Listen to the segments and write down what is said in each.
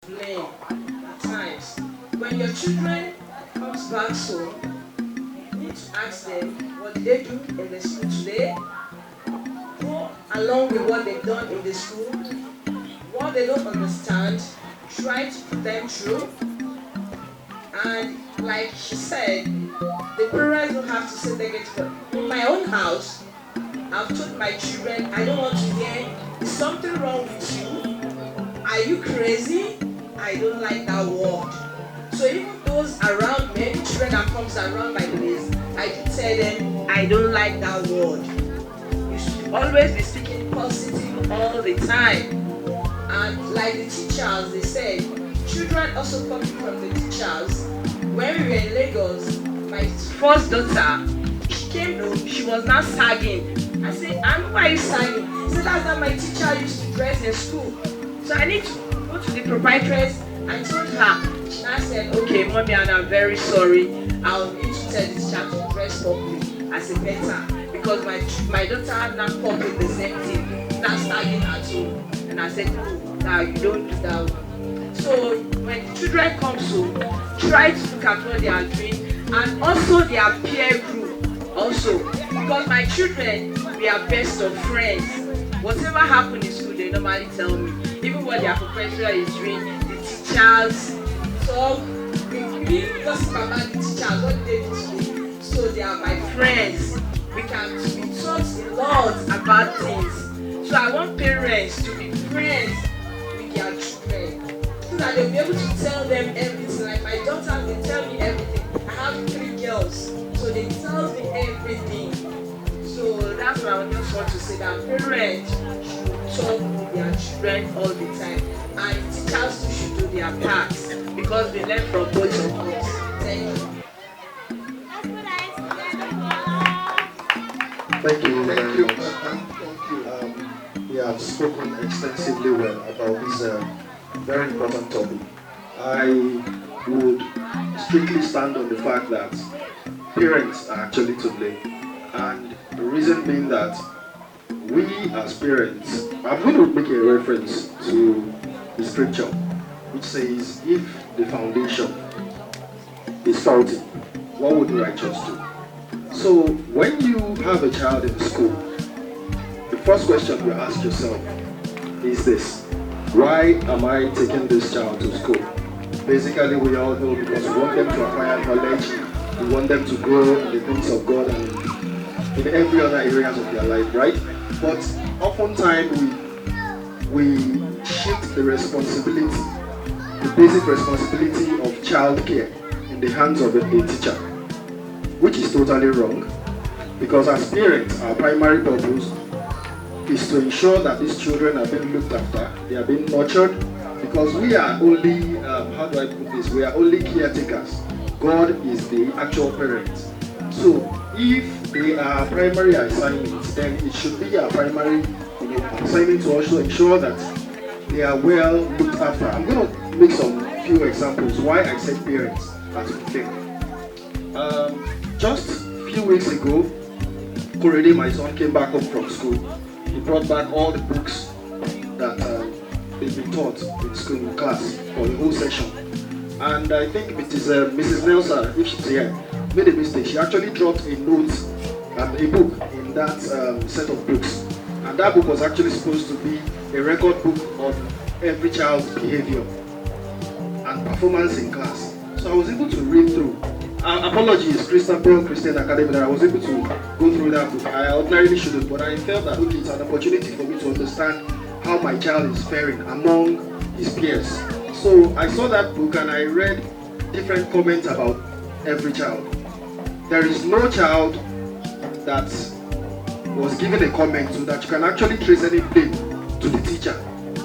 blame at times. When your children comes back home, you need to ask them what did they do in the school today, go along with what they've done in the school, what they don't understand, try to put them through. And like she said, the parents don't have to say negative. In my own house, I've told my children, I don't want to hear, is something wrong with you? Are you crazy? I don't like that word. So even those around me, any children that comes around my place, I do tell them, I don't like that word. You should always be speaking positive all the time. And like the teachers, they said, children also come from the teachers. When we were in Lagos, my first daughter, she came home, she was not sagging. I said, and why are you sagging? She said, that's how my teacher used to dress in school. So I need to go to the proprietress. I told her. She now said, okay, mommy, and I'm very sorry. I'll need to tell this child to dress properly. I said, better. Because my daughter now copied the same thing, not sagging at home. And I said, no, now you don't do that one. So when the children come home, try to look at what they are doing, and also their peer group also. Because my children, we are best of friends. Whatever happened in school, they normally tell me. Even what their professor is doing, the teachers. So we gossip about the teachers, what they do today. So they are my friends. We talk a lot about things. So I want parents to be friends with their children, so that they'll be able to tell them everything. Like my daughter, they tell me everything. I have 3 girls, so they tell me everything. So that's what I just want to say, that parents should talk with their children all the time, and teachers too should do their part, because they learn from both of us. Thank you. Thank you very much. Thank you. You have spoken extensively well about this very important topic. I would strictly stand on the fact that parents are actually to blame. And the reason being that we as parents, I'm going to make a reference to the scripture which says, if the foundation is faulty, what would the righteous do? So when you have a child in school, the first question you ask yourself is this: why am I taking this child to school? Basically, we all know because we want them to acquire knowledge, we want them to grow in the things of God and in every other areas of their life, right? But oftentimes we shift the responsibility, the basic responsibility of childcare in the hands of a teacher, which is totally wrong, because as parents, our primary purpose is to ensure that these children are being looked after, they are being nurtured, because we are only, how do I put this, we are only caretakers. God is the actual parent. So if they are primary assignments, then it should be our primary assignment to also ensure that they are well looked after. I'm going to make some few examples why I said parents are to blame. Just a few weeks ago, Korede, my son, came back home from school. He brought back all the books that they've been taught in school in class for the whole session. And I think Mrs. Nelson, if she's here, made a mistake. She actually dropped a note, a book in that set of books. And that book was actually supposed to be a record book of every child's behavior and performance in class. So I was able to read through. Apologies, Christabel Christian Academy, that I was able to go through that book. I ordinarily shouldn't, but I felt that okay, it's an opportunity for me to understand how my child is faring among his peers. So I saw that book and I read different comments about every child. There is no child that was given a comment so that you can actually trace any blame to the teacher.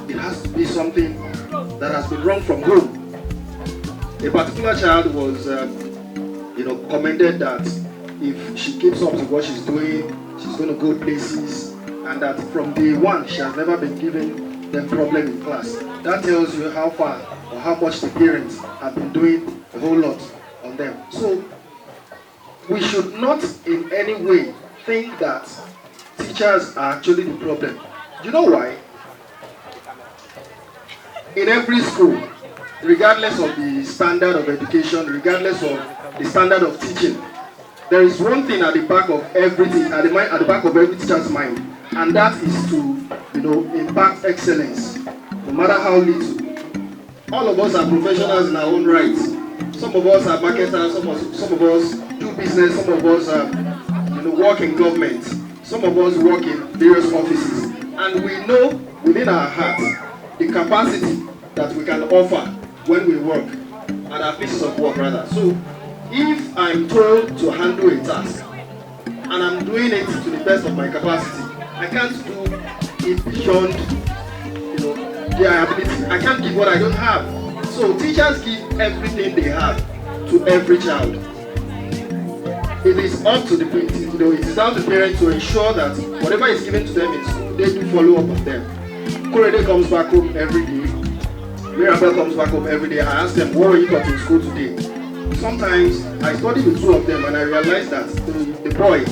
It has to be something that has been wrong from home. A particular child was commended that if she keeps up with what she's doing, she's going to go places, and that from day one she has never been given them problem in class. That tells you how far or how much the parents have been doing a whole lot on them. So we should not in any way think that teachers are actually the problem. You know why? In every school, regardless of the standard of education, regardless of the standard of teaching, there is one thing at the back of everything, at the back of every teacher's mind, and that is to, impact excellence, no matter how little. All of us are professionals in our own right. Some of us are marketers, some of us do business, some of us work in government, some of us work in various offices, and we know within our hearts the capacity that we can offer when we work at our places of work rather. So if I'm told to handle a task and I'm doing it to the best of my capacity, I can't do it beyond their ability. I can't give what I don't have. So teachers give everything they have to every child. It is up to it is down to the parents to ensure that whatever is given to them in school, they do follow up on them. Korede comes back home every day. Mirabel comes back home every day. I ask them, what were you taught in school today? Sometimes I study with two of them and I realize that the boy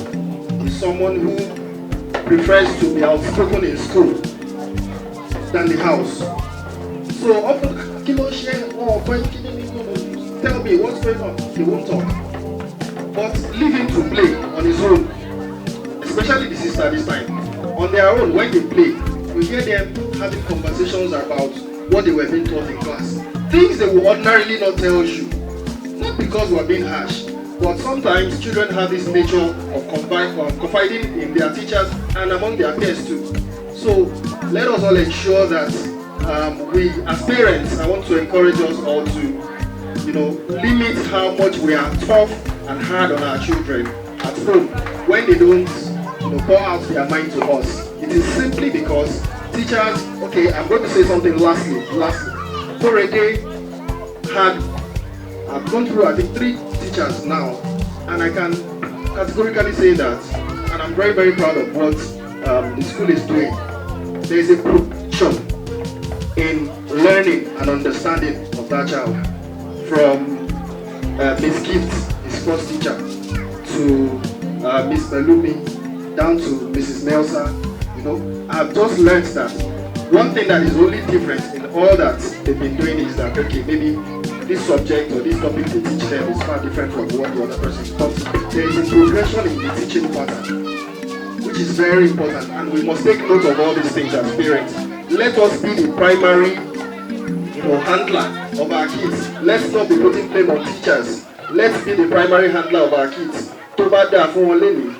is someone who prefers to be outspoken in school than the house. So often, tell me what's going on. He won't talk. But leave him to play on his own, especially the sister this time. On their own, when they play, we hear them having conversations about what they were being taught in class. Things they would ordinarily not tell you. Not because we're being harsh, but sometimes children have this nature of confiding in their teachers and among their peers too. So let us all ensure that we, as parents, I want to encourage us all to, limit how much we are tough and hard on our children at home when they don't, pour out their mind to us. It is simply because teachers. Okay, I'm going to say something lastly. Korede I've gone through, I think, 3 teachers now, and I can categorically say that, and I'm very, very proud of what the school is doing. There is a progression in learning and understanding of that child, from Miss Gift, his first teacher, to Miss Belumi, down to Mrs. Nelson. I've just learned that one thing that is only different in all that they've been doing is that, okay, maybe this subject or this topic they teach them is far different from what the other person is. But there is a progression in the teaching pattern, which is very important, and we must take note of all these things as parents. Let us be the primary, handler of our kids. Let's not be putting blame on teachers. Let's be the primary handler of our kids. Tó bá dáa fún wọn lénìí,